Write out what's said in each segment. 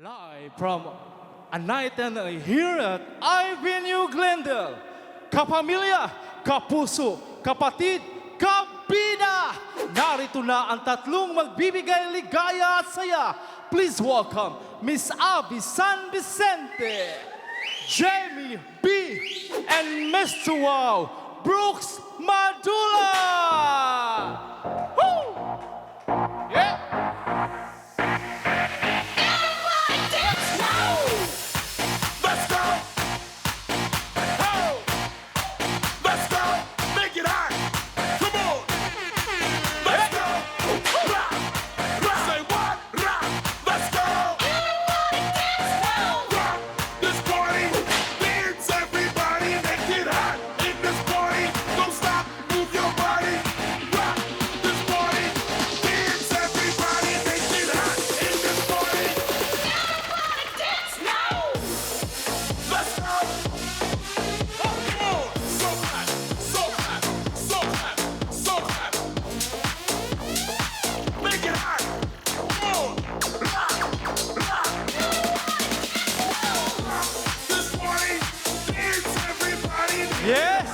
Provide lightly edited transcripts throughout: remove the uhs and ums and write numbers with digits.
Live from a night and here at Ivenue Glendale. Kapamilya, kapuso, kapatid, kabida! Narito na ang tatlong magbibigay ligaya at saya. Please welcome Miss Abby San Vicente, Jamie B, and Mr. Wow, Brooks Madula! Woo! Yeah! Yes!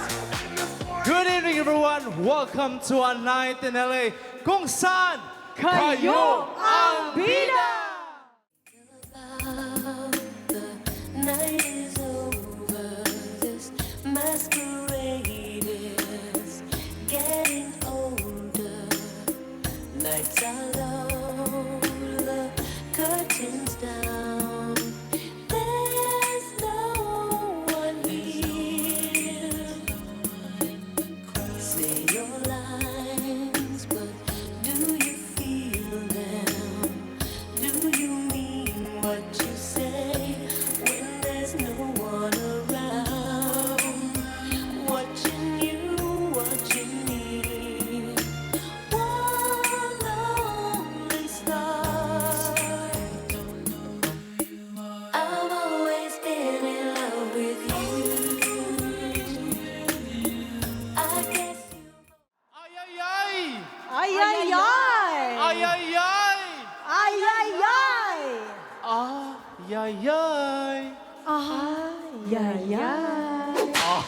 Good evening everyone! Welcome to a night in LA kung saan kayo ang bida! The night is over, this masquerade is getting older. Lights are low, the curtains down. There's no one here. Say your lines, but do you feel them? Do you mean what you say when there's no one around? Watching you, watching me. One lonely star. I've always been in love with you. I guess you. Ay ay ay! Ay, ay, ay! Ay ay ay! Ay, ay, ay! Ay ay ay! Ay, ay, ay!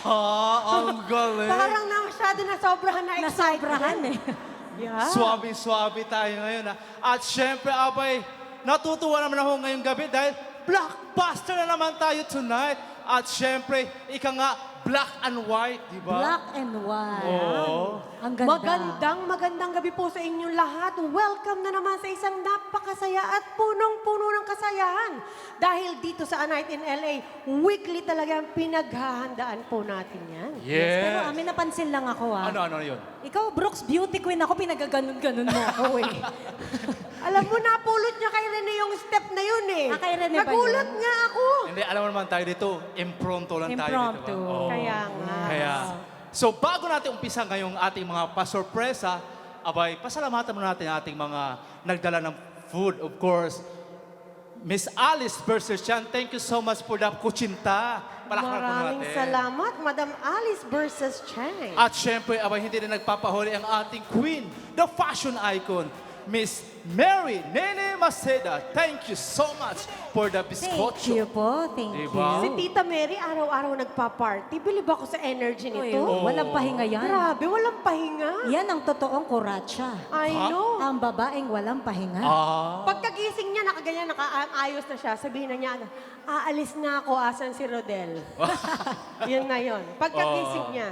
Ang galing! Parang na masyado na sobrahan na excited. Nasobrahan eh. Yeah. Swabe-swabe tayo ngayon ha. At syempre, abay, natutuwa naman ako ngayong gabi dahil blockbuster na naman tayo tonight. At syempre, ika nga, black and white, di ba? Black and white. Oo. Ang ganda. Magandang gabi po sa inyong lahat. Welcome na naman sa isang napakasaya at punong-puno ng kasayahan. Dahil dito sa A Night in LA, weekly talaga ang pinaghahandaan po natin yan. Yes. Pero may napansin lang ako Ano yun? Ikaw, Brooks, beauty queen ako, pinagaganon-ganon mo ako eh. Alam mo, napulot niya kay Rene yung step na yun eh. Kay Rene ba Nagulat yun? nga ako. Hindi, alam mo naman tayo dito, impromptu lang tayo dito. Impromptu. Ba? Oo. Kaya nga. Kaya, so bago natin umpisa ngayong ating mga pasorpresa, abay, pasalamatan mo natin ang ating mga nagdala ng food, of course. Miss Alice versus Chan, thank you so much for the kuchinta. Palakpakan po Maraming natin. salamat, Madam Alice versus Chang. At syempre, abay, hindi rin nagpapahuli ang ating queen, the fashion icon, Miss Mary Nene Maceda. Thank you so much for the Thank bizcocho. you po, thank Diba? Si you. Tita Mary, araw-araw nagpa-party. Bilib ako sa energy Uy, nito. walang pahinga yan. Grabe, walang pahinga. Yan ang totoong kuratsa. I know. Ang babaeng walang pahinga. Pagkagising niya, nakaganyan, nakaayos na siya. Sabihin na niya, aalis na ako, asan si Rodel? Yun na yun. Pagkagising niya,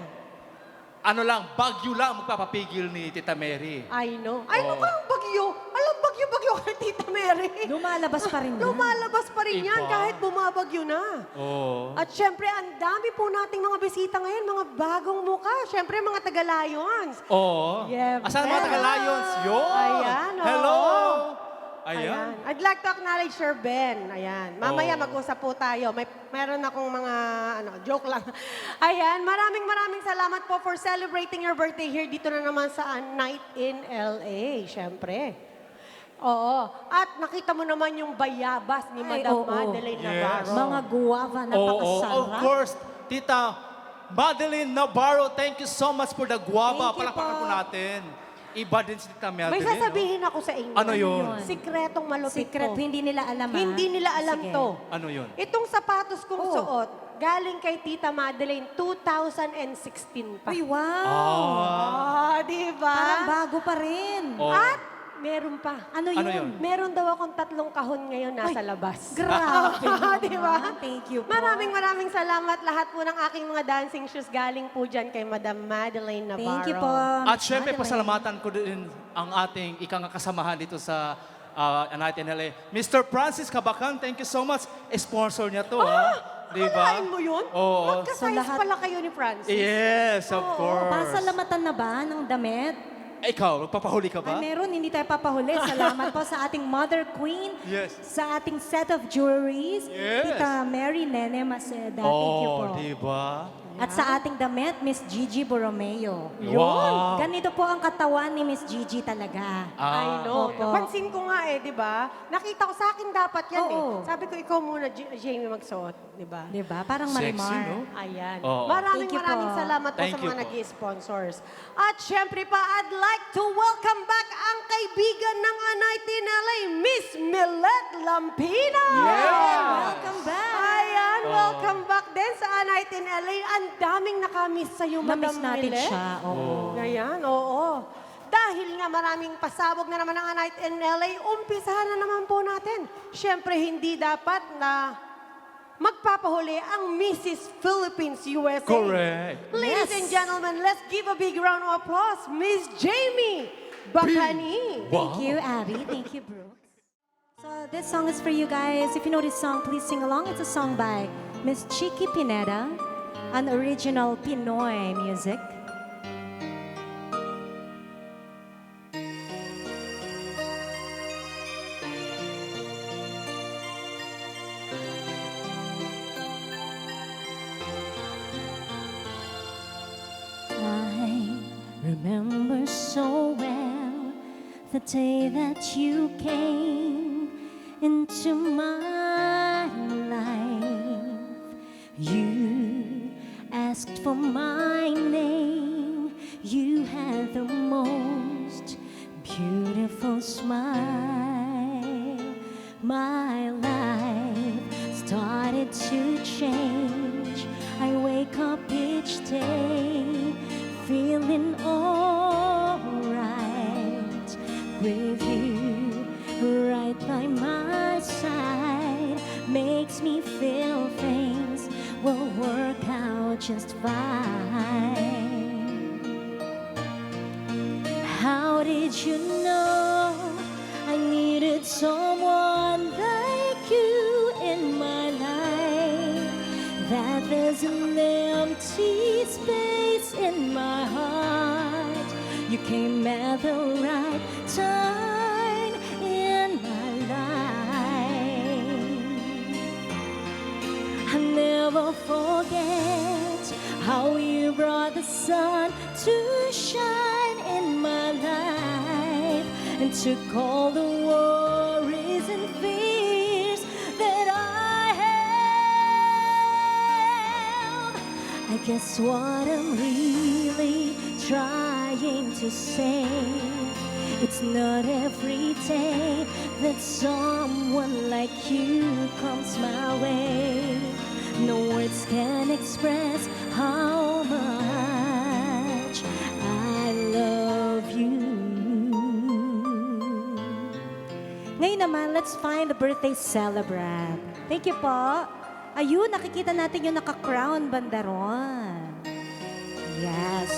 Ano lang, bagyo lang magpapapigil ni Tita Mary. I know. Ay, ano kang bagyo? Alam, bagyo-bagyo kay Tita Mary. Lumalabas pa rin yan. Lumalabas pa rin yan Iba. kahit bumabagyo na. Oo. At syempre, ang dami po nating mga bisita ngayon, mga bagong muka. Syempre, mga taga-Lions. Oo. Yeah, Asan ang mga pero- taga-Lions? Yun. Ayan, oo. Hello. Ayan. I'd like to acknowledge Sir Ben. Ayan. Mamaya Oh. mag-usap po tayo. Meron akong mga joke lang. Ayan. Maraming salamat po for celebrating your birthday here dito na naman sa A Night in LA. Siyempre. Oo. At nakita mo naman yung bayabas ni Ay, Madam oo. Madeline Yes. Navarro. Mga guwava, Oo, napakasarap. of course, Tita Madeline Navarro, thank you so much for the guava. Thank you Palakpakan po. po natin. Iba din si Tita Madeline. May sasabihin ako sa inyo. Ano yun? Sikretong malupit Secret, ko. hindi nila alam ha? Hindi nila alam Sige. to. Ano yun? Itong sapatos kong Oh. suot, galing kay Tita Madeline 2016 pa. Uy, wow! Di ba? Parang bago pa rin. Oh. At meron pa. Ano yun? Ano yun? Meron daw akong 3 kahon ngayon nasa labas. Grabe. Di ba? Thank you po. Maraming salamat lahat po ng aking mga dancing shoes galing po dyan kay Madam Madeline Navarro. Thank you po. At syempre, Madeline. pasalamatan ko din ang ating kasamahan dito sa A Night in LA. Mr. Francis Cabacan, thank you so much. Sponsor niya to, ha? Di ba? Akalain mo yun? Oo. Magkasayas So, lahat- pala kayo ni Francis. Yes, of course. Pasalamatan na ba ng damit? Ikaw, magpapahuli ka ba? Ay, meron, hindi tayo papahuli. Salamat po sa ating Mother Queen, Yes. sa ating set of jewelries, Yes. Tita Mary Nene Maceda. Thank you po. di ba? At sa ating damit, Miss Gigi Borromeo. Wow. Ganito po ang katawan ni Miss Gigi talaga. I know. Opo. Napansin ko nga di ba? Nakita ko sa akin dapat yan Oo. Sabi ko, ikaw muna, Jamie, magsuot. Di ba? Di ba? Parang Sexy, Marimar. no? Ayan. Oo. Maraming Thank you maraming po. salamat po Thank sa you mga po. nag-sponsors. At syempre pa, I'd like to welcome back ang kaibigan ng A Night in LA, Miss Millet Lampina. Welcome back! Ayan, welcome back din sa A Night in LA. Ang daming nakamiss sa'yo, Madam Na-miss natin Millet. siya. Oo. Ayan, oo. Dahil nga maraming pasabog na naman ang A Night in LA, umpisahan na naman po natin. Siyempre, hindi dapat na magpapahuli ang Mrs. Philippines USA. Correct. Ladies Yes. and gentlemen, let's give a big round of applause, Miss Jamie Bacani. Thank you, Abby. Thank you, Brooks. So this song is for you guys. If you know this song, please sing along. It's a song by Miss Chiki Pineda, an original Pinoy music. I remember so well the day that you came into my life. You asked for my name. You had the most beautiful smile. My life started to change. I wake up each day feeling alright with you right by my side. Makes me feel things will work out just fine. How did you know I needed someone like you in my life? That there's an empty space in my heart. You came at the right time in my life. I'll never forget how you brought the sun to shine in my life and took all the worries and fears that I have. I guess what I'm really trying to say, it's not every day that someone like you comes my way. No words can express how much I love you. Ngayon naman, let's find the birthday celebrant. Thank you po. Ayun, nakikita natin yung naka-crown bandaron. Yes.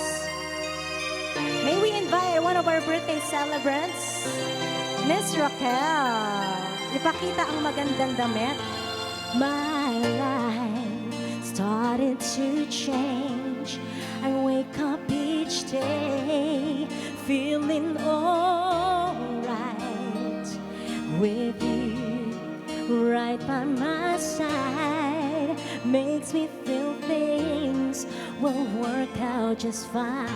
May we invite one of our birthday celebrants, Miss Raquel. Ipakita ang magandang damit. My life started to change. I wake up each day feeling alright with you right by my side makes me feel things will work out just fine.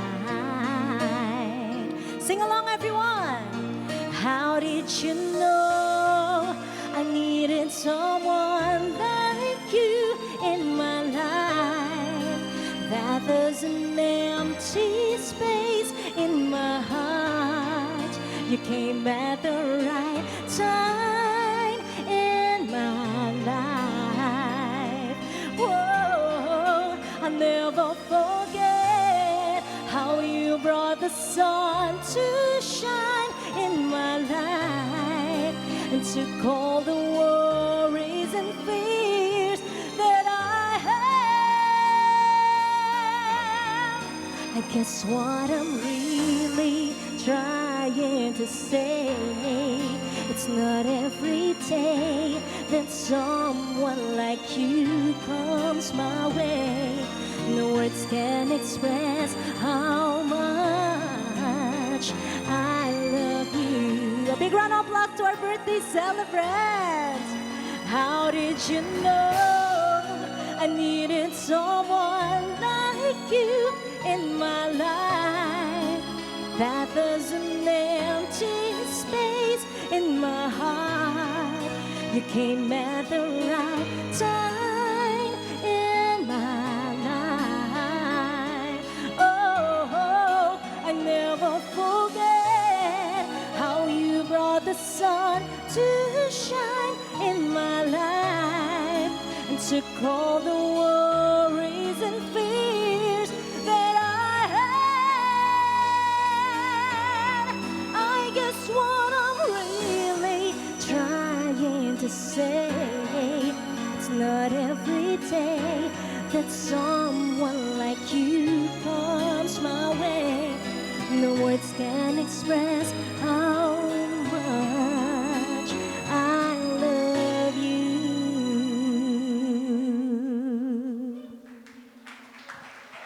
Sing along, everyone. How did you know I needed someone like you in my life? That there's an empty space in my heart. You came at the right time in my life. Whoa, I'll never forget how you brought the sun to shine in my life and took all the worries and fears that I have. I guess what I'm really trying to say, it's not every day that someone like you comes my way. No words can express how much I love you. A big round of applause to our birthday celebrants. How did you know I needed someone like you in my life? That there's an empty space in my heart. You came at the right time in my life. Oh, I never forget how you brought the sun to shine in my life and took all the worries and fears that I had. I guess what I'm really trying to say, it's not every day that someone like you comes my way. No words can express how much I love you.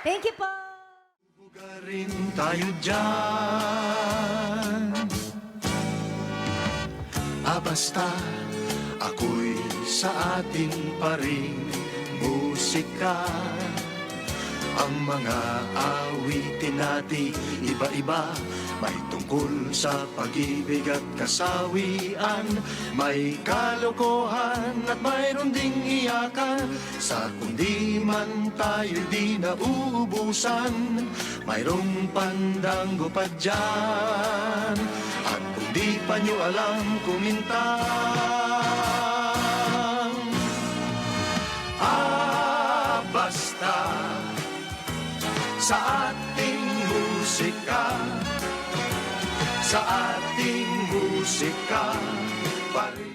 Thank you po. Bugarin tayo dyan. Basta ako'y sa atin pa rin musika. Ang mga awitin natin iba-iba, may tungkol sa pag-ibig at kasawian, may kalokohan at mayroon ding iyakan. Sa kundi man tayo di nauubusan, mayroong pandango pa dyan. At kung di pa nyo alam kumintang, basta sa ating musika, sa ating musika pa rin.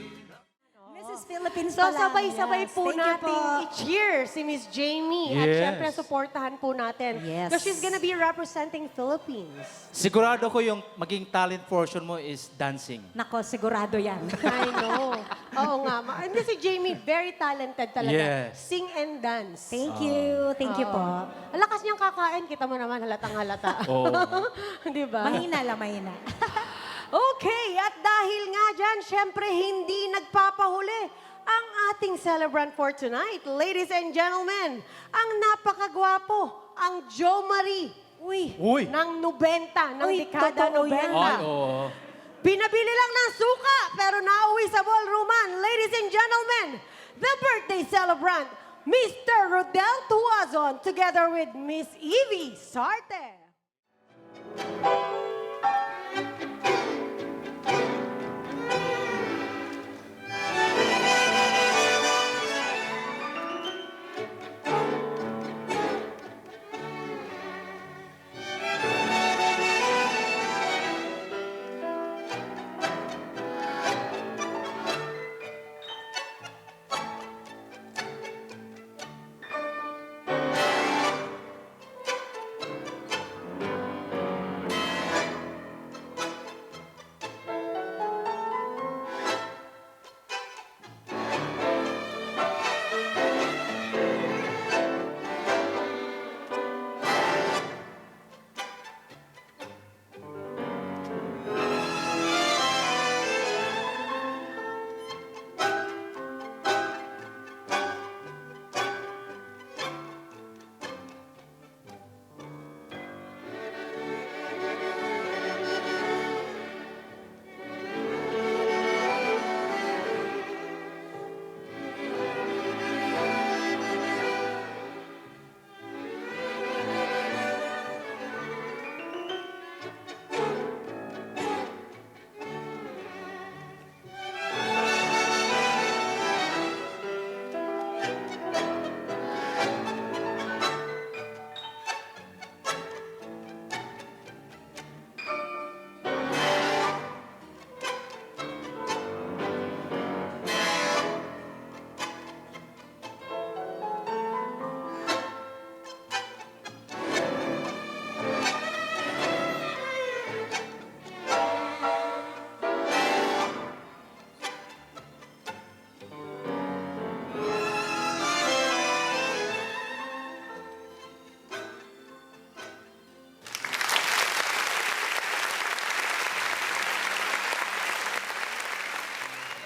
Mrs. Philippines So, pala. sabay-sabay Yes, po thank you nating po. i-cheer si Miss Jamie. At Yes. syempre, supportahan po natin. Yes. Because she's gonna be representing Philippines. Sigurado ko yung maging talent portion mo is dancing. Nako, sigurado yan. I know. Oo nga. Hindi si Jamie, very talented talaga. Yes. Sing and dance. Thank you. Thank you po. Ang lakas niyang kakain. Kita mo naman, halatang halata. Oo. Di ba? Mahina lang, mahina. Okay, at dahil nga dyan, syempre hindi nagpapahuli ang ating celebrant for tonight. Ladies and gentlemen, ang napakagwapo, ang Jo Marie. Uy. Uy! Ng 90, ng Uy, dekada totoo 90. yan. Ay, oo. Pinabili lang ng suka, pero nauwi sa ballrooman. Ladies and gentlemen, the birthday celebrant, Mr. Rodel Tuazon, together with Miss Evie Sarte.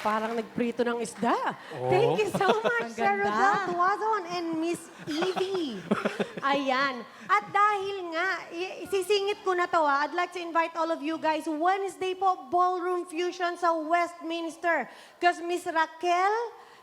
Parang nagprito ng isda. Thank you so much, Ang Sir ganda. Rodel Tuazon and Miss Evie. Ayan. At dahil nga, sisingit ko na to I'd like to invite all of you guys, Wednesday po, Ballroom Fusion sa Westminster. Because Miss Raquel,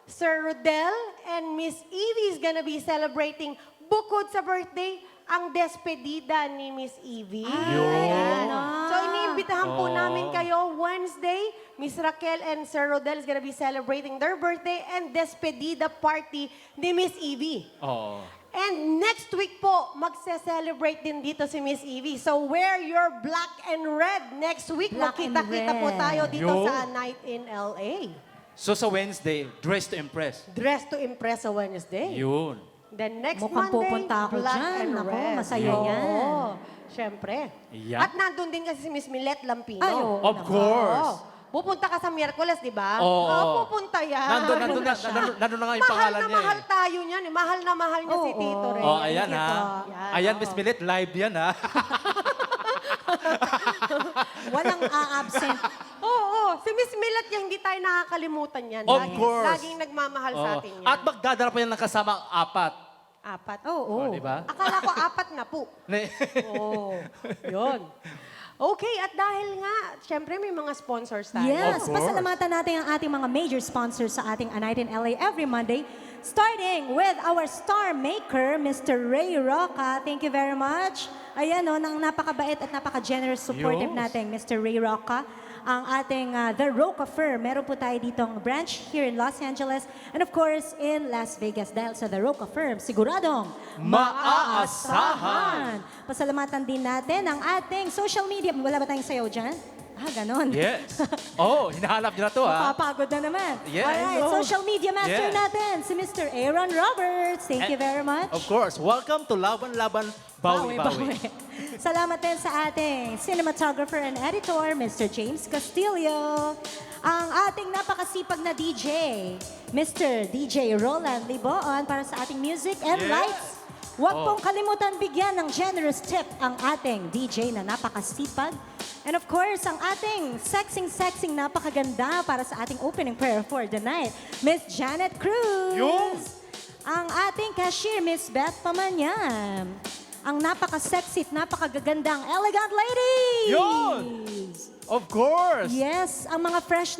Sir Rodel, and Miss Evie is gonna be celebrating bukod sa birthday, ang despedida ni Miss Evie. Ayan. So, iniimbitahan po namin kayo Wednesday. Miss Raquel and Sir Rodel is gonna be celebrating their birthday and despedida party ni Miss Evie. Oo. And next week po, magse-celebrate din dito si Miss Evie. So, wear your black and red. Next week, Black and magkita-kita po red. tayo dito Yo. sa Night in LA. So sa Wednesday, dress to impress. Dress to impress sa Wednesday. Yun. Then next Mukhang Monday, pupunta ako black dyan. and Ako, red. masaya Oo, yan. Syempre. Yeah. At nandun din kasi si Miss Millet Lampino. Ay, oo Of naman. course. Oo. Pupunta ka sa Miyerkules, di ba? Oo. Pupunta yan. Nandun na nga yung Mahal pangalan na niya mahal eh. tayo niyan. Mahal na mahal niya si Oo. Tito Ray. Oh, ayan Thank you ha. po. Yan, Ayan, oo. Miss Millet, live yan ha. Walang a-absent. Oo, si Miss Millet yung hindi tayo nakakalimutan yan. Of course. Laging nagmamahal sa Oo. atin yan. At magdadala pa yan ng kasama apat. Apat. Oo. Oh, di ba? Akala ko apat na po. Oo. Yun. Okay, at dahil nga, syempre may mga sponsors tayo. Yes, Of course. pasalamatan natin ang ating mga major sponsors sa ating A Night in LA every Monday. Starting with our star maker, Mr. Ray Roca. Thank you very much. Ayan o, nang napakabait at napaka-generous supportive Yes. natin, Mr. Ray Roca. Ang ating The Roca Firm. Meron po tayo ditong branch here in Los Angeles and of course in Las Vegas. Dahil sa The Roca Firm, siguradong Maaasahan. Pasalamatan din natin ang ating social media. Wala ba tayong sayaw dyan? Ganon. Yes. Oh, hinahanap niyo na to ha. Papagod na naman. Yes. Alright, Oh. social media master Yes. natin, si Mr. Aaron Roberts. Thank you very much. Of course. Welcome to Laban Laban Bawi-Bawi. Salamat din sa ating cinematographer and editor, Mr. James Castillo. Ang ating napakasipag na DJ, Mr. DJ Roland Liboon para sa ating music and Yes. lights. Huwag Oh. pong kalimutan bigyan ng generous tip ang ating DJ na napakasipag. And of course, ang ating sexing napakaganda para sa ating opening prayer for the night, Miss Janet Cruz. Yun. Ang ating cashier, Miss Beth Pamanyan. Ang napaka-sexy at napakagagandang elegant ladies. Yun. Of course. Yes, ang mga fresh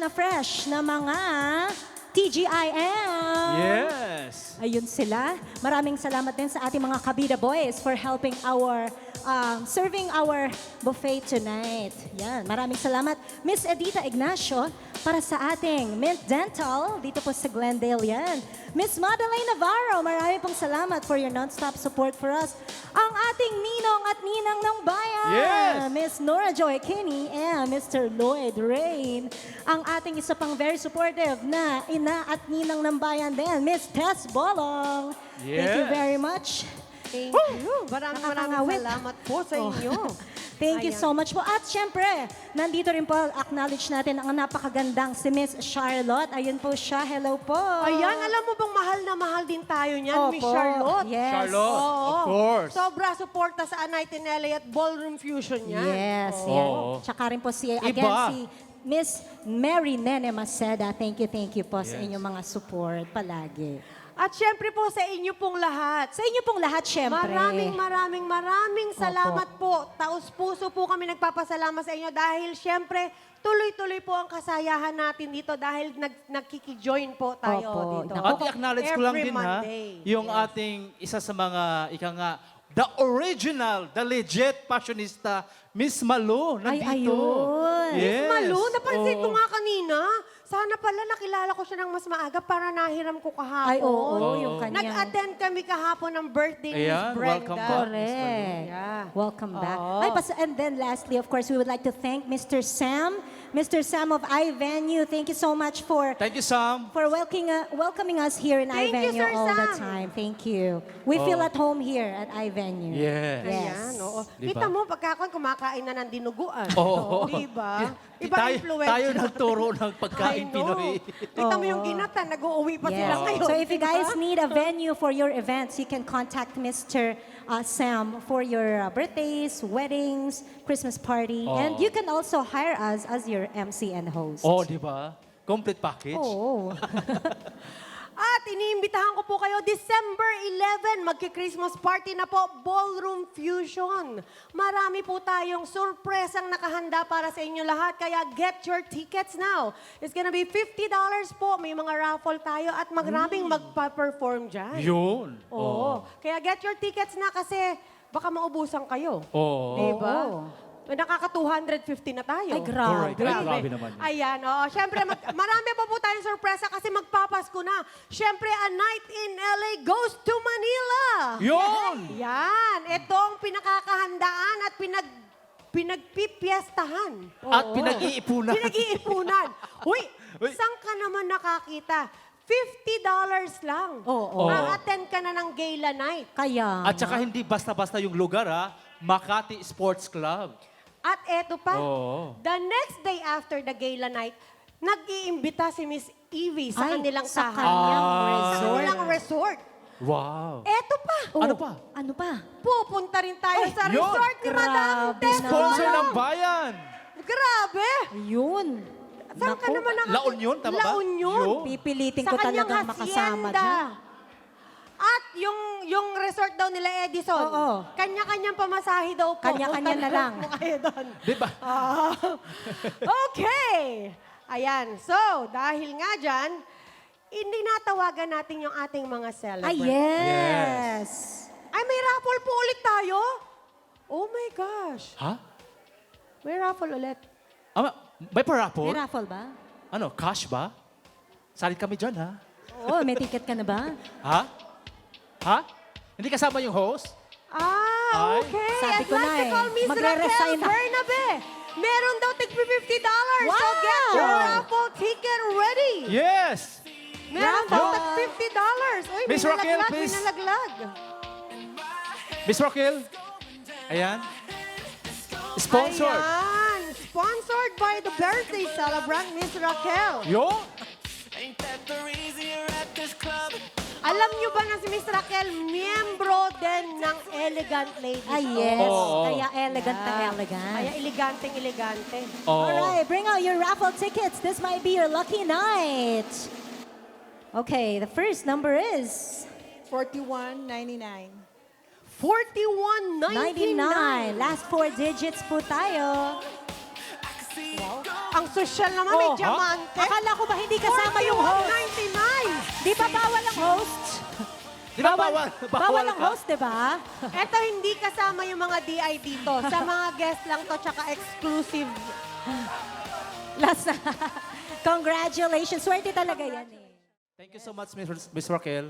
na mga TGIM. Yes. Ayun sila. Maraming salamat din sa ating mga Kabida Boys for helping serving our buffet tonight. Yan, maraming salamat. Miss Edita Ignacio para sa ating Mint Dental dito po sa Glendale yan. Miss Madeleine Navarro, marami pong salamat for your non-stop support for us. Ang ating ninong at ninang ng bayan. Yes. Miss Nora Joy Kinney and Mr. Lloyd Rain. Ang ating isa pang very supportive na ina at ninang ng bayan din, Miss Tess Bolong. Thank you Yes. very much. Thank you. Maraming Nakakangawit. salamat po sa inyo. Thank you Ayan. so much po. At syempre, nandito rin po, acknowledge natin ang napakagandang si Miss Charlotte. Ayun po siya. Hello po. Ayan, alam mo bang mahal na mahal din tayo niyan, Miss Opo. Charlotte? Yes. Charlotte, of course. Sobra suporta sa A Night in LA at Ballroom Fusion yan. Yes, Oo. yan. Tsaka rin po again, Iba. si Miss Mary Nene Maceda. Thank you po sa Yes. inyong mga support palagi. At syempre po sa inyo pong lahat. Sa inyo pong lahat, syempre. Maraming salamat po. Taos-puso po kami nagpapasalamat sa inyo dahil syempre tuloy-tuloy po ang kasayahan natin dito dahil nagkiki-join po tayo Opo. dito. Naku, At i-acknowledge ko lang Every din ha, Monday. yung Yes. ating isa sa mga, the original, the legit fashionista, Miss Malu, Ay, nandito. ayun. Yes. Malu, napansin ko Oo. nga kanina. Sana pala nakilala ko siya ng mas maaga para nahiram ko kahapon. Ay, oo, yung kanyang... Nag-attend kami kahapon ng birthday ni Miss Ayan, Brenda. welcome back. Correct. Yeah. Welcome back. Oo. Ay, and then lastly, of course, we would like to thank Mr. Sam. Mr. Sam of iVenue. Thank you so much for Thank you, Sam. welcoming us here in Thank you, iVenue Sir all the Sam. time. Thank you. We feel at home here at iVenue. Yes. Yes. Ayan, oo. Di Kita ba? mo, pagkakon kumakain na ng dinuguan. Oo. Diba? Iba tayo, influence. tayo nagturo ng pagkain I know. Pinoy. Kita mo yung ginata, nag-uuwi pa sila Yes. ngayon. So if you diba? guys need a venue for your events, you can contact Mr. Sam for your birthdays, weddings, Christmas party, and you can also hire us as your MC and host. Oh, di ba? Complete package? Oo. At iniimbitahan ko po kayo, December 11, magki-Christmas party na po, Ballroom Fusion. Marami po tayong surpresang nakahanda para sa inyo lahat, kaya get your tickets now. It's gonna be $50 po, may mga raffle tayo at maraming magpa-perform dyan. Yun. Oo. Kaya get your tickets na kasi baka maubusan kayo. Oo. Diba? Nakaka 250 na tayo. Ay, grabe. Correct. Ay, grabe naman yun. Ayan, oo. Siyempre, marami pa po tayong sorpresa kasi magpapasko na. Siyempre, A Night in LA goes to Manila. Yun! Yan. Ito ang pinakakahandaan at pinagpipiestahan. At Oo. pinag-iipunan. Pinag-iipunan. Uy, Uy. saan ka naman nakakita? $50 lang. Oo. A-attend ka na ng gala night. Kaya At saka hindi basta-basta yung lugar, ha? Makati Sports Club. At eto pa, Oo. the next day after the gala night, nag-iimbita si Miss Evie sa Ay, kanilang sa tahanan. kanyang Sa resort. kanilang resort. Wow. Eto pa, Oh, Ano pa? Ano pa? pupunta rin tayo sa yun. resort ni Madam Grabe Tess. Sponsor naman. ng bayan. Grabe! Yun. Saan ka Naku, naman La Union, tama ba? La Union. Yun. Pipilitin Sa ko kanyang talagang makasama hacienda. dyan. At yung resort daw nila Edison, Oo. kanya-kanyang pamasahe daw po. Kanya-kanya na lang. Mo kayo doon. Di ba? Ah, okay. Ayan. So, dahil nga dyan, inatawagan natin yung ating mga celebrants. Ay, yes. Ay, may raffle po ulit tayo? Oh my gosh. Ha? May raffle ulit. May parapol? May raffle ba? Ano, cash ba? Salit kami dyan, ha? Oo, may ticket ka na ba? Ha? Ha? Hindi kasama yung host? Ah, Ay. okay. Sabi ko na I'd like to eh, call Miss magre-resign Raquel na. Bernabe. Meron daw tig $50. So Wow! get your raffle ticket ready. Yes! Meron Bravo! daw tig $50. Uy, Miss Raquel, may please. nalaglag. Miss Raquel. Ayan. Sponsor. Ayan. Sponsored by the birthday celebrant, Miss Raquel. Yo? Alam niyo ba na si Miss Raquel, miyembro din ng Elegant Ladies? Ay, yes. Oo. Kaya elegant na elegant. Kaya eleganteng-elegante. Oo. Alright, bring out your raffle tickets. This might be your lucky night. Okay, the first number is 41.99. 41.99. 99. Last 4 digits po tayo. Ang social naman, may Oh, ha? diamante. Akala ko ba hindi kasama yung host? 41.99. Di ba bawal ang host? Di ba bawal? Bawal ang ka? host, di ba? Ito hindi kasama yung mga DI dito. Sa mga guest lang to, tsaka exclusive. Last na. Congratulations. Swerte talaga yan eh. Thank you so much, Miss Raquel.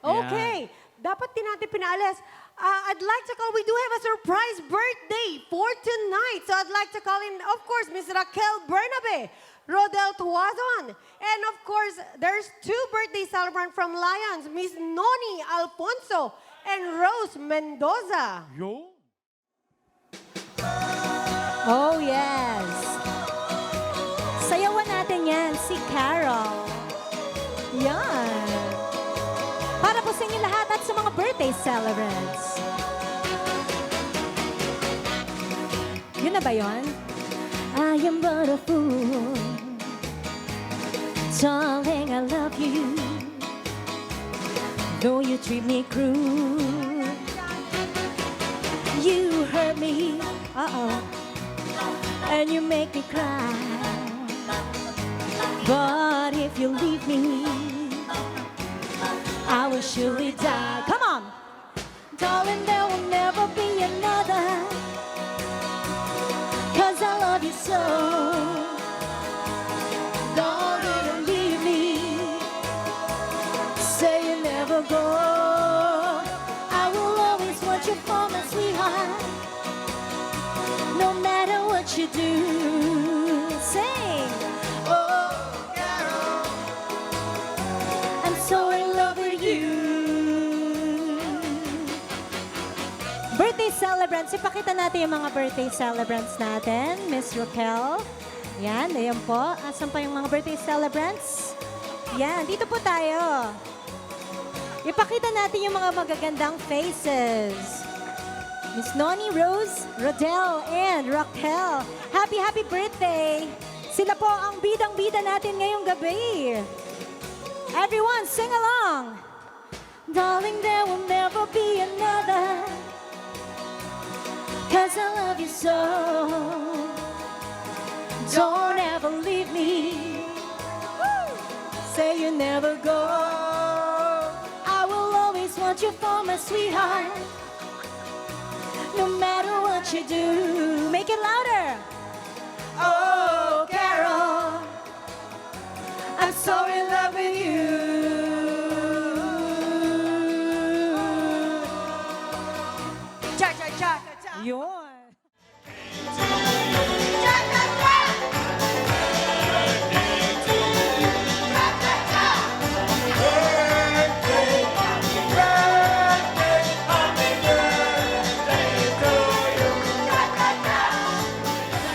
Okay. Dapat din natin pinaalis. I'd like to call, we do have a surprise birthday for tonight. So I'd like to call in, of course, Miss Raquel Bernabe, Rodel Tuazon, and of course, there's 2 birthday celebrants from Lions, Miss Noni Alfonso and Rose Mendoza. Yo? Oh, yes. Sayawan natin yan, si Carol. Yan. Para po sa inyo lahat at sa mga birthday celebrants. Yun na ba yun? I am but a fool. Darling, I love you. Though you treat me cruel. You hurt me. Uh-oh. And you make me cry. But if you leave me, I will surely die. Come on. Darling, there will never be another. 'Cause I love you so. Darling, leave me. Say you never go. I will always want you for my sweetheart. No matter what you do. Sing. Oh, Carol. I'm so in love with you. Birthday celebrants. Ipakita natin yung mga birthday celebrants natin. Miss Raquel. Yan, ayan po. Asan pa yung mga birthday celebrants? Yan, dito po tayo. Ipakita natin yung mga magagandang faces. Miss Noni, Rose, Rodel, and Raquel. Happy birthday! Si Sila po ang bidang-bida natin ngayong gabi. Everyone, sing along. Darling, there will never be another, 'cause I love you so. Don't ever leave me. Woo! Say you never go. I will always want you for my sweetheart. No matter what you do, make it louder. Oh, Carol, I'm so in love with you. Cha, cha, cha, cha, cha. Yun.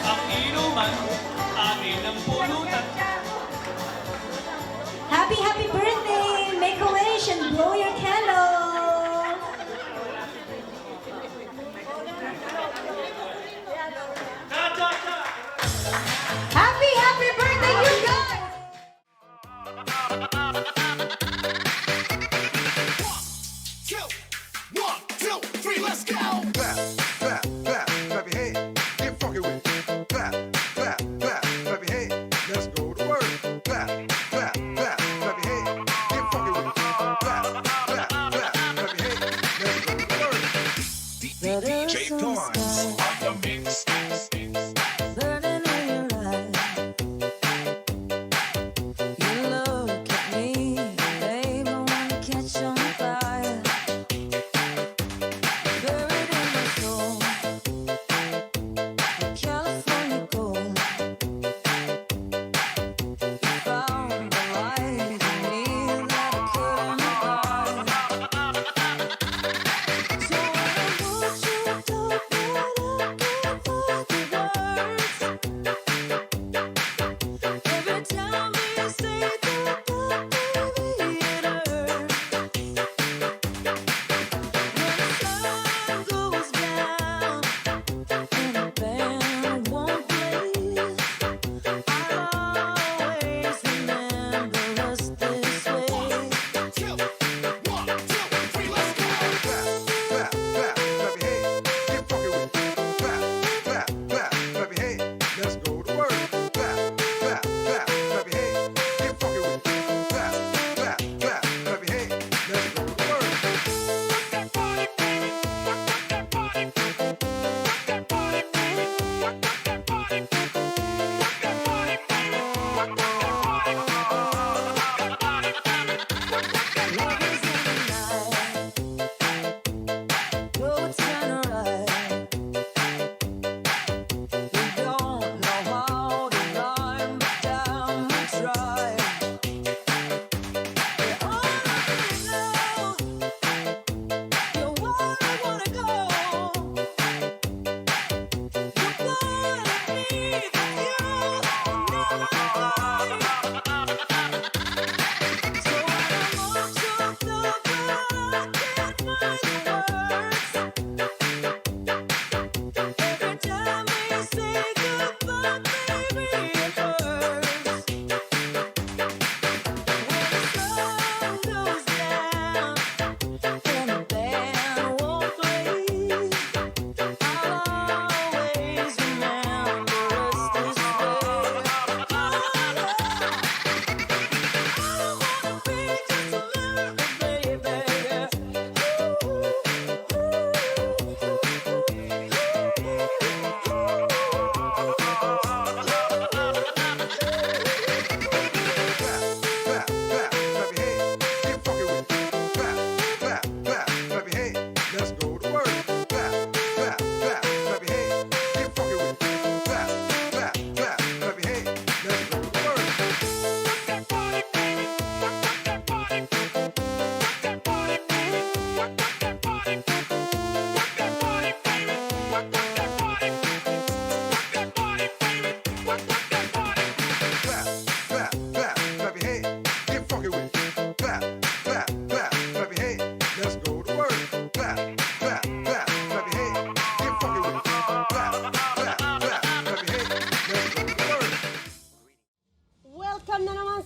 Ang inuman, amin ang pulutan. Happy, happy birthday! Make a wish and blow your candle. Happy, happy birthday, you guys! One, two, three, let's go! Clap, clap, clap, clap your hands. Get funky with it. Clap, clap, clap, clap your hands. Let's go to work. Clap, clap, clap, clap your hands. Get funky with it. Clap, clap, clap, clap your hands. Let's go to work. DJ Torrance on the mix. Burning in your eyes. You look at me,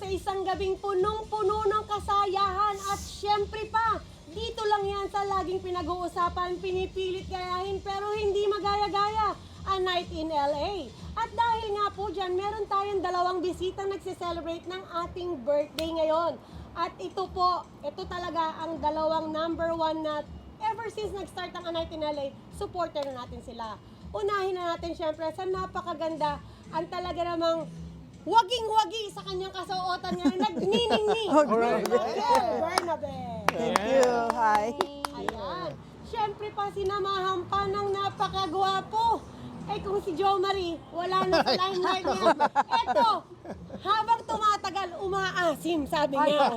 sa isang gabing punong-puno ng kasayahan at syempre pa, dito lang yan sa laging pinag-uusapan, pinipilit gayahin pero hindi magaya-gaya, A Night in LA. At dahil nga po dyan, meron tayong dalawang bisitang nagsiselebrate ng ating birthday ngayon. At ito po, ito talaga ang dalawang number one na ever since nag-start ang A Night in LA, supporter na natin sila. Unahin na natin syempre sa napakaganda, ang talaga namang waging-wagi sa kanyang kasuotan ngayon, nagniningning. Raquel Bernabe. Thank you. Hi. Ayan. Siyempre pa sinamahan pa ng napakagwapo. Eh kung si Jo Marie, wala na sa limelight niya. Eto, habang tumatagal, umaasim, sabi niya.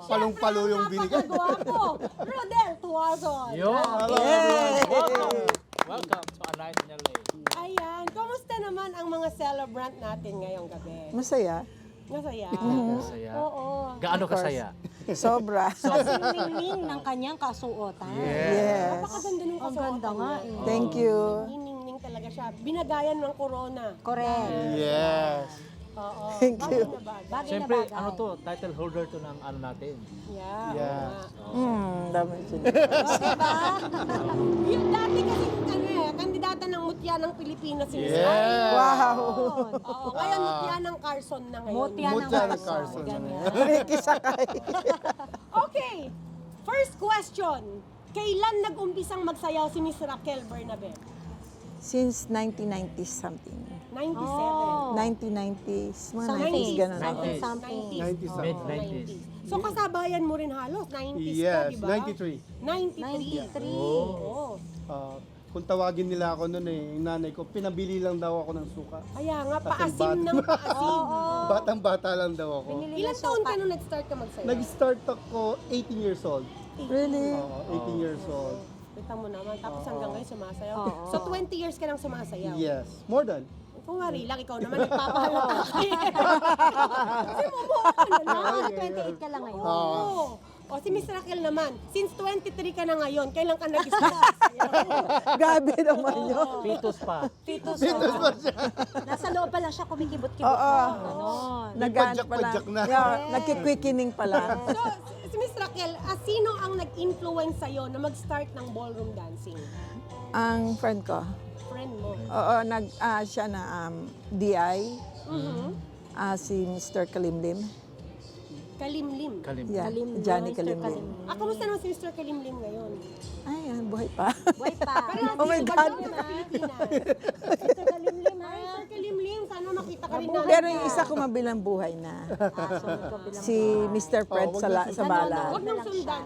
palong-palo yung binigay. Napakagwapo. Rodel Tuazon. Yo! Grabe. Welcome to A Night in LA. Ayan. Kamusta naman ang mga celebrant natin ngayong gabi? Masaya. Masaya. Kasaya. Oo. Gaano kasaya? Sobra. Kasing ng kanyang kasuotan. Yes. Napakaganda ng Ang kasuotan ganda nga niya. eh. Thank you. Niningning talaga siya. Binagayan ng corona. Correct. Yes. Oo. Thank you. Bagay na bagay. Bagay Siyempre, na bagay. ano to, title holder to ng ano natin. Yeah. Yeah. oo nga. Dami sila. Yung dati kasi kandidata ng mutya ng Pilipinas si Miss Yeah. Ali. Wow. Oo, ngayon mutya ng Carson na ngayon. Mutya ng Mutya ng Carson. Carson. Ganyan. Ricky Sakay. Okay. First question. Kailan nag-umpisang magsayaw si Miss Raquel Bernabe? Since 1990s something. 97. Oh. 1990s. Mga Something. 90s, ganun. Something, 90s. something. 90s. Mid-90s. So kasabayan mo rin halos, 90s ka, Yes, di ba? 93. 93. 93. Oo. Kung tawagin nila ako noon yung nanay ko, pinabili lang daw ako ng suka. Kaya nga, Kasi paasim ng paasim. Batang-bata lang daw ako. Binili Ilang ng taon sopa. ka nung nag-start ka magsayaw? Nag-start ako 18 years old. Really? Oo, 18 years old. Kita mo naman, tapos hanggang ngayon sumasayaw. Oo. So 20 years ka nang sumasayaw? Yes, more than. Kung wari lang, ikaw naman nagpapahalata ka eh. Kasi mumuha ka na lang. Ah, 28 ka lang ngayon. Oo. O si Miss Raquel naman, since 23 ka na ngayon, kailan ka nag-start? Grabe naman yun. Pitos pa. Titos Nasa loob pa lang siya kumikibot-kibot. Oo. Ganon. Nag-ano pa lang. padyak na. Yeah, nagki-quickening pa lang. So, si Miss Raquel, sino ang nag-influence sa'yo na mag-start ng ballroom dancing? Ang friend ko. Friend mo? Oo, siya na DI. Mhm. Si Mr. Kalimlim. Kalimlim. Yeah, Kalimlim, Johnny Mr. Kalimlim. Kamusta naman si Mr. Kalimlim ngayon? Ay, buhay pa. Buhay pa. Oh my God. Sa Pilipinas. Mr. Kalimlim, ha? Ay, Sir Kalimlim, sana makita ka rin namin. Pero yung isa ko mabilang buhay na. Si Mr. Fred sa bala. Huwag nang sundan.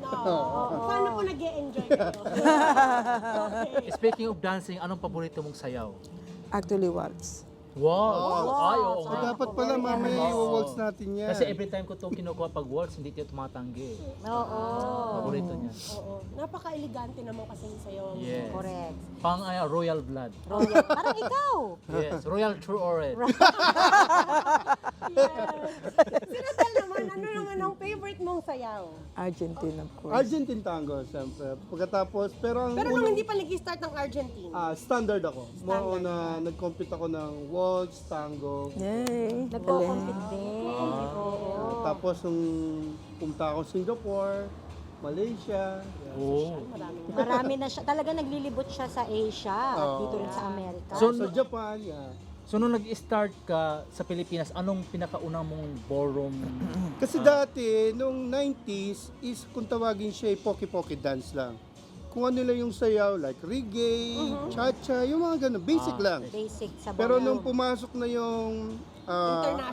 Sana po nag-e-enjoy kayo. Okay. Speaking of dancing, anong paborito mong sayaw? Actually, waltz. Wow! Ay, oo So, nga. dapat pala mamaya i-waltz natin yan. Kasi every time ko ito kinukuha pag waltz, hindi ito tumatanggi. Oo. Paborito niya. Oo. Napaka-elegante naman kasi sa'yo. Yes. Correct. Pang royal blood. Royal. Parang ikaw. Yes, royal true orange. Si Rodel naman, ano naman ang favorite mong sayaw? Argentine, of course. Argentine tango, siyempre. Pagkatapos, pero ang Pero nung hindi pa nag-start ng Argentine, standard ako. More na nag-compete ako ng waltz, tango. Yay. Nagko-compete din. Tapos nung pumunta ako Singapore, Malaysia. Oh. Marami na siya. Talaga naglilibot siya sa Asia at dito rin sa Amerika. So, Sa Japan, yeah. So nung nag-start ka sa Pilipinas, anong pinakaunang mong ballroom? Kasi dati, nung 90s, is kung tawagin siya, poke-poke dance lang. Kung ano lang yung sayaw, like reggae, cha-cha, yung mga ganun, basic lang. Basic sa Pero nung ballroom. pumasok na yung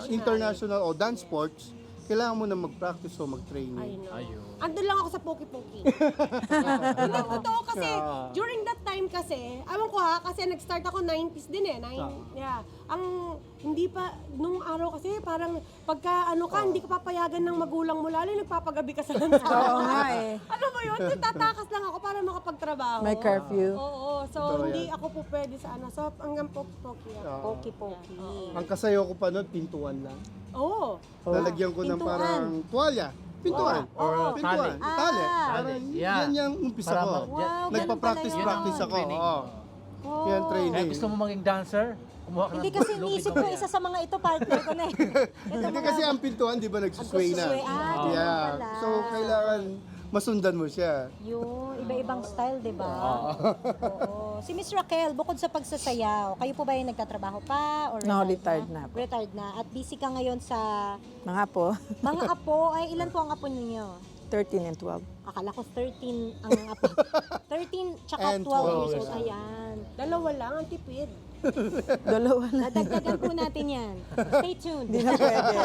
international o dance sports, kailangan mo na mag-practice o I mag-training. know. Ayun. Andun lang ako sa Poki-Poki. Hindi, totoo kasi, during that time kasi, alam ko ha, kasi nag-start ako 90s din eh. Yeah. Ang, hindi pa, nung araw kasi, parang, pagka ano ka, hindi ka papayagan ng magulang mo, lalo yung nagpapagabi ka sa lansa. Oo nga eh. Alam mo yun, tatakas lang ako para makapagtrabaho. May curfew. Oo, so Totoo hindi yan. ako po pwede sa ano. So hanggang Poki-Poki ako. Poki-poki. Ang kasayaw ko pa noon, pintuan lang. Oo. Lalagyan ko ng Pintuan. parang tuwalya. Pintuan. Or Pintuan. tali. Tali. Ah. Parang Yeah. yan yung umpisa Para ko. mag- Wow, Nagpa-practice ganun pala yun. practice ako. Training. Oo. Yan Kaya training. gusto mo maging dancer? Kumuha ka Hindi ng kasi lubid iniisip ko, mamaya. isa sa mga ito, partner ko na eh. Ito Hindi mga- kasi ang pintuan, di ba, nagsusway na. Nagsusway. Ganun Yeah. pala. So, kailangan masundan mo siya. Yung iba-ibang style, di ba? Oo. Si Miss Raquel, bukod sa pagsasayaw, kayo po ba yung nagtatrabaho pa? Or No, retired na po. Retired na. At busy ka ngayon sa Mga po, mga apo. Ay, ilan po ang apo ninyo? 13 and 12. Akala ko 13 ang apo. 13 tsaka And 12 years 12 old. Ayan. Dalawa lang, ang tipid. Dalawa na. Nadagdagan po natin yan. Stay tuned. Hindi na pwede.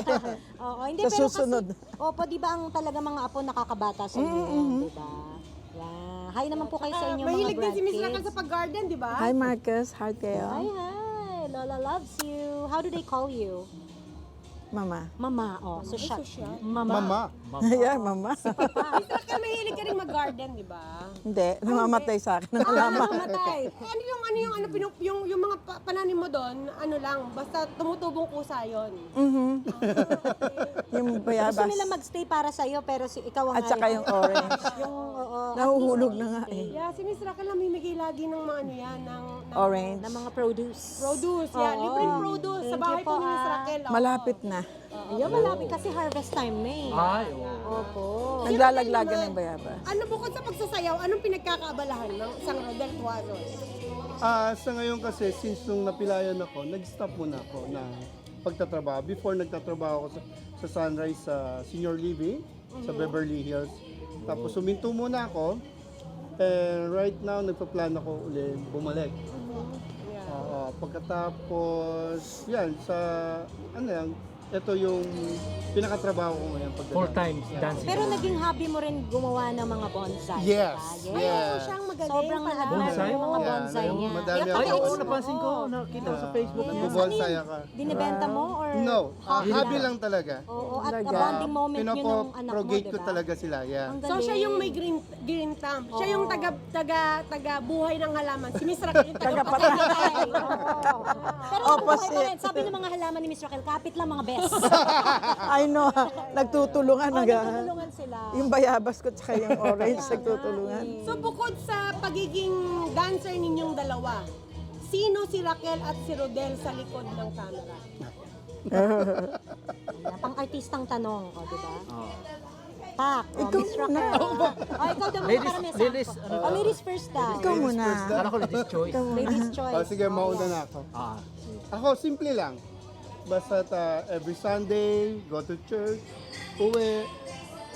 Oo, hindi, Sa pero susunod. kasi, opo, di ba ang talaga mga apo nakakabata sa inyo, di ba? Yeah. Hi naman po kayo sa inyo mga Mahilig din si Miss grandkids. Raquel sa pag-garden, di ba? Hi Marcus, hi kayo. Hi, hi. Lola loves you. How do they call you? Mama. Mama. Oh, so siya. Mama. Mama. Yeah, mama. Miss Raquel, mahilig ka rin mag-garden, di ba? Hindi, namamatay sa akin ng halaman. Mamatay. Yung mga pananim mo doon, ano lang, basta tumutubong kusa yun. Yung Gusto bayabas. nila magstay para sa'yo, pero si ikaw ang At saka yung orange. Yung, oo. Nahuhulog na nga eh. Yeah, si Miss Raquel namimigay lagi ng mga ano yan, ng Orange. Na mga produce. produce. Yeah, Oo. libreng produce sa Thank bahay you po po, ni Miss ah. Raquel. oo. Malapit na. Ayun, malapit kasi harvest time na eh. Ay, oo. Opo. Naglalaglagan ng bayabas. Ano bukod sa pagsasayaw, anong pinagkakaabalahan ng isang Rodel Tuazon? Sa ngayon kasi, since nung napilayan ako, nag-stop muna ako na pagtatrabaho. Before, nagtatrabaho ako sa Sunrise sa Senior Living, sa Beverly Hills. Tapos huminto muna ako. And right now, nagpa-plan ako uli bumalik. Pagkatapos, yan, sa, ano yan, ito yung pinakatrabaho ko ngayon. Full time dancing. Pero naging hobby mo rin gumawa ng mga bonsai. Yes, diba? yes. Siyang magaling Sobrang pala. na-admire Bonsai? yung mga Yeah, bonsai yung niya. madami Kaya ako. Ay, pati- oo, napansin ko. Nakita ko sa Facebook niya. Nagbubonsai ako. Binibenta mo or? No, hobby hobby lang talaga. Oo, at a Talaga. bonding moment yun ng anak mo, Pinopo-progate ko diba? talaga sila, yeah. Ang So siya galing. yung may green thumb. Siya yung taga buhay ng halaman. Si Miss Raquel yung taga patay. Oo. Pero Opposite. buhay pa rin. Sabi ng mga halaman ni Miss Raquel, kapit lang mga best. I know, nagtutulungan. Nagtutulungan sila. Yung bayabas ko tsaka yung orange, nagtutulungan. So bukod sa pagiging dancer ninyong dalawa, sino si Raquel at si Rodel sa likod ng camera? Pang-artistang tanong, o, di ba? Tak, o, Ikaw Miss muna. Raquel. O, ikaw daw muna Ladies- para may ladies, sample. ano O, ladies first daw. Ikaw muna. Kala ko ladies choice. Ladies choice. Sige, mauna na ako. Ako, simple lang. Basta every Sunday, go to church, uwi,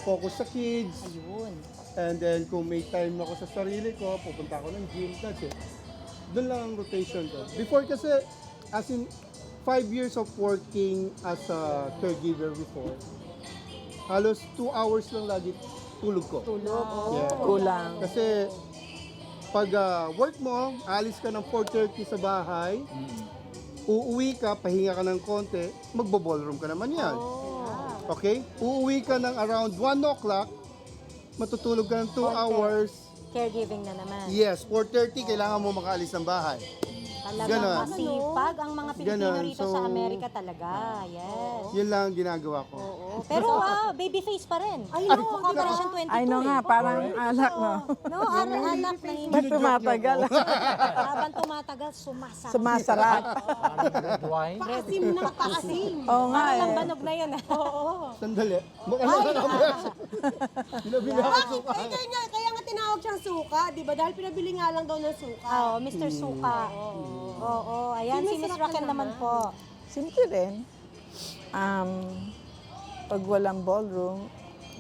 focus sa kids. Ayun. And then kung may time ako sa sarili ko, pupunta ako ng gym, that's it. Doon lang ang rotation ko. Before kasi, as in 5 years of working as a caregiver before, halos 2 hours lang lagi tulog ko. Tulog. Yeah. Kulang. Kasi pag work mo, alis ka ng 4:30 sa bahay, uuwi ka, pahinga ka ng konti, magbo-ballroom ka naman yan. Okay? Uuwi ka ng around 1 o'clock, matutulog ka ng 2 hours. Caregiving na naman. Yes, 4:30, kailangan mo makaalis ng bahay. Talagang Ganon. masipag ang mga Pilipino Ganon. rito So, sa Amerika talaga. Yes. Yun lang ang ginagawa ko. Oo. Pero baby face pa rin. Ay, no, no. Operation 22 I know nga, eh. parang alak, no? No, anak na hindi. Ba't tumatagal? Habang tumatagal, sumasarap. Sumasarap. Wine. Paasim na paasim. Oo nga Parang eh. lambanog na yun. Sandali. Makalaman ako. Binabili ako Bakit? suka. Kaya nga tinawag siyang suka, di ba? Dahil pinabili nga lang daw ng suka. Oo, Mr. Suka. Oo, ayan si Miss Raquel naman po. Simple rin. Pag walang ballroom,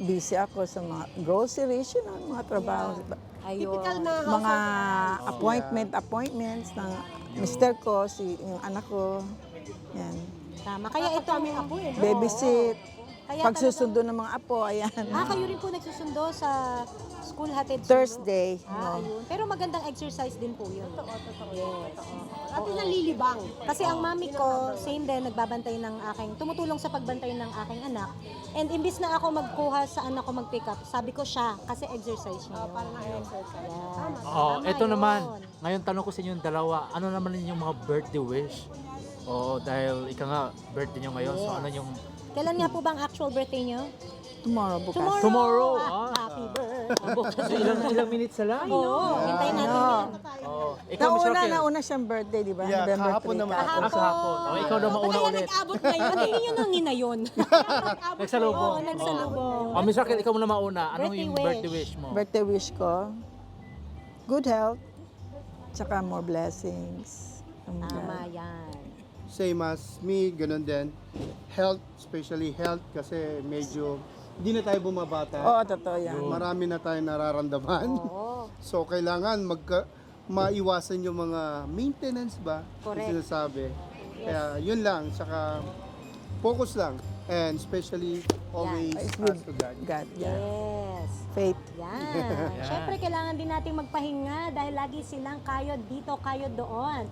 busy ako sa mga groceries, yun ang mga trabaho. Ayun. Typical na Mga appointments ng mister ko, yung anak ko. Yan. Tama. Kaya ito Kaming apo eh. no? Babysit. Kaya Pagsusundo ng mga apo, ayan. kayo rin po nagsusundo sa school hatid sundo? Thursday. Ayun. Pero magandang exercise din po yun. Yes. At nalilibang. Kasi ang mami ko, same din, nagbabantay ng aking, tumutulong sa pagbantay ng aking anak. And imbis na ako magkuha sa anak ko mag-pick up, sabi ko siya, kasi exercise niya. yun. Parang exercise. Yes. Oh, Tama ito yun. naman. Ngayon tanong ko sa inyo dalawa, ano naman yung mga birthday wish? Oo, dahil ika nga, birthday nyo ngayon. So ano yung Kailan nga po bang actual birthday niyo? Tomorrow, bukas. Tomorrow. Happy birthday. So ilang minutes na lang? Oo, hintayin natin yan. Oh, Nauna siyang birthday, di ba? Yeah, November kahapon 3. naman. Kahapon. Oh, ikaw na mauna Kaya ulit. nag-abot ngayon. Hindi nyo nang ninayon. Nag-abot Nagsalubong. Oo, nagsalubong. Oh, Miss Raquel, ikaw muna mauna. Anong Birthday yung wish. birthday wish mo? Birthday wish ko, good health, tsaka more blessings. Tama yan. Same as me, ganun din. Health, especially health, kasi medyo hindi na tayo bumabata. Oo, totoo yan. Marami na tayong nararamdaman. So, kailangan maiwasan yung mga maintenance ba? Correct. Yung sinasabi. Kaya yun lang, saka focus lang. And especially, always It's ask to God. God, yeah. Yes. Faith. Yan. Siyempre, kailangan din nating magpahinga dahil lagi silang kayod dito, kayod doon.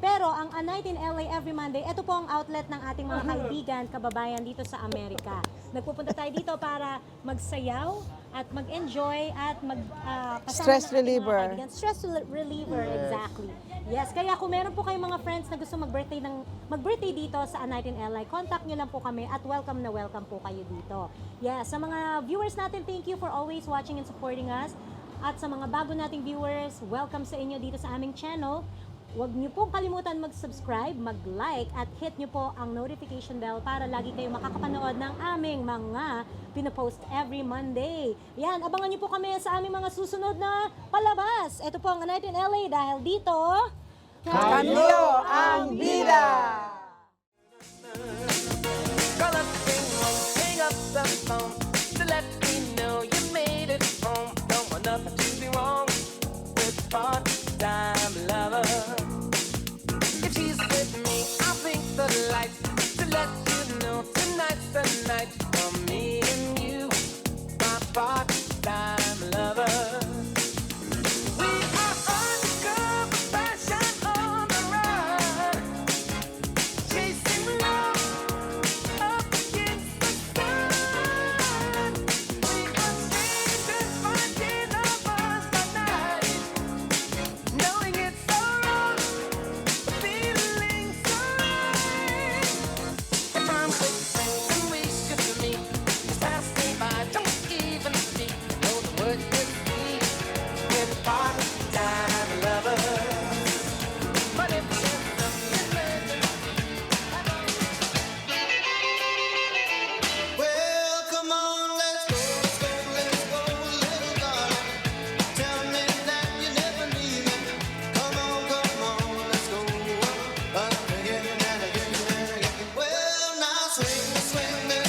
Pero ang A Night in LA every Monday, ito po ang outlet ng ating mga kaibigan, kababayan dito sa Amerika. Nagpupunta tayo dito para magsayaw at mag-enjoy at Stress reliever. Stress reliever, exactly. Yes, kaya kung meron po kayong mga friends na gusto mag-birthday dito sa A Night in LA, contact nyo lang po kami at welcome na welcome po kayo dito. Yes, sa mga viewers natin, thank you for always watching and supporting us. At sa mga bago nating viewers, welcome sa inyo dito sa aming channel. Huwag niyo pong kalimutan mag-subscribe, mag-like, at hit niyo po ang notification bell para lagi kayo makakapanood ng aming mga pinopost every Monday. Yan, abangan niyo po kami sa aming mga susunod na palabas. Ito po ang A Night in LA dahil dito... Kamyo ang bida! Call up Ringwong, hang up the phone to let me know you made it home. Don't want nothing to be wrong with part-time lover. If she's with me, I'll blink the lights to let you know tonight's the night for me and you, my part-time lover. We are undercover passion on the run, chasing love up against the sun. We are strangers finding lovers by night, knowing it's so wrong, but feeling so right. If I'm wishing and we should meet, just pass me by, don't even speak. Know the word is sweet, we're part-time lovers. But if there's something better, Well, come on, let's go, little darling. Tell me that you never leave me. Come on, let's go. Again and again and again. Well, now swing, swing,